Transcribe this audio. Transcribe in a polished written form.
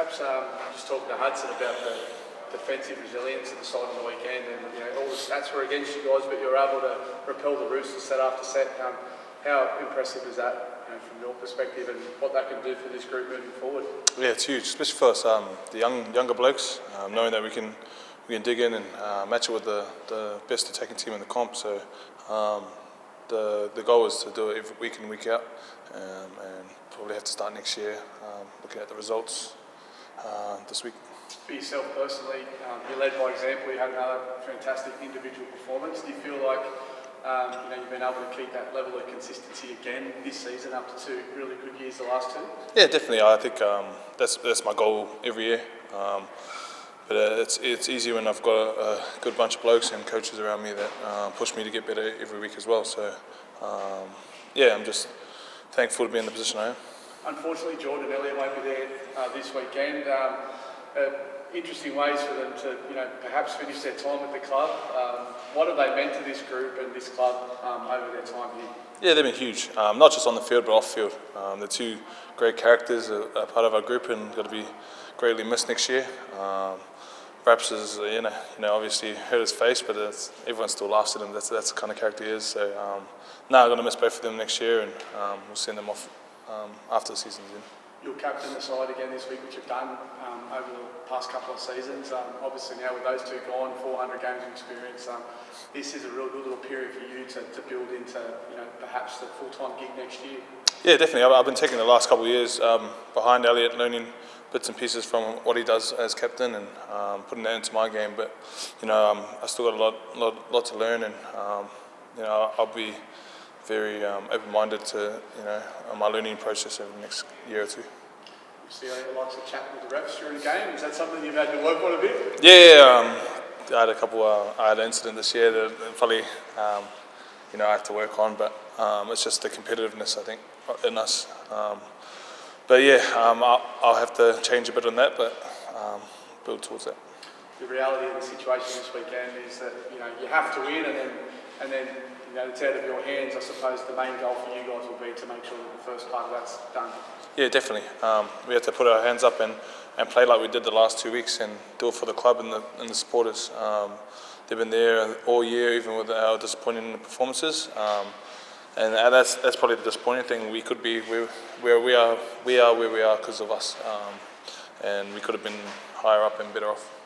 Perhaps just talking to Hudson about the defensive resilience of the side on the weekend, and all the stats were against you guys, but you were able to repel the Roosters set after set. How impressive is that from your perspective, and what that can do for this group moving forward? Yeah, it's huge, especially for us, the younger blokes, knowing that we can dig in and match it with the best attacking team in the comp. So the goal is to do it every week in, week out, and probably have to start next year looking at the results this week. For yourself personally, you led by example. You had another fantastic individual performance. Do you feel like you've been able to keep that level of consistency again this season after two really good years, the last two? Yeah, definitely. I think that's my goal every year. But it's easy when I've got a good bunch of blokes and coaches around me that push me to get better every week as well. So yeah, I'm just thankful to be in the position I am. Unfortunately, Jordan and Elliot won't be there this weekend. Interesting ways for them to, perhaps finish their time at the club. What have they meant to this group and this club over their time here? Yeah, they've been huge. Not just on the field, but off field. They're two great characters, a part of our group, and got to be greatly missed next year. Perhaps has, obviously hurt his face, but everyone still laughs at him. That's the kind of character he is. So, I'm going to miss both of them next year, and we'll send them off after the season's in. You'll captain the side again this week, which you've done over the past couple of seasons. Obviously now with those two gone, 400 games of experience, this is a real good little period for you to build into perhaps the full-time gig next year. Yeah, definitely. I've been taking the last couple of years behind Elliot, learning bits and pieces from what he does as captain, and putting that into my game. But I still got a lot to learn, and I'll be very open-minded to on my learning process over the next year or two. You see Elliot likes to chat with the refs during the game. Is that something you've had to work on a bit? Yeah, I had a couple. I had an incident this year that probably I have to work on, but it's just the competitiveness, I think, in us. But yeah, I'll have to change a bit on that, but build towards that. The reality of the situation this weekend is that you have to win, and then it's out of your hands. I suppose the main goal for you guys will be to make sure that the first part of that's done. Yeah, definitely. We have to put our hands up and play like we did the last 2 weeks, and do it for the club and the supporters. They've been there all year, even with our disappointing performances. And that's probably the disappointing thing. We could be where we are where we are because of us, and we could have been higher up and better off.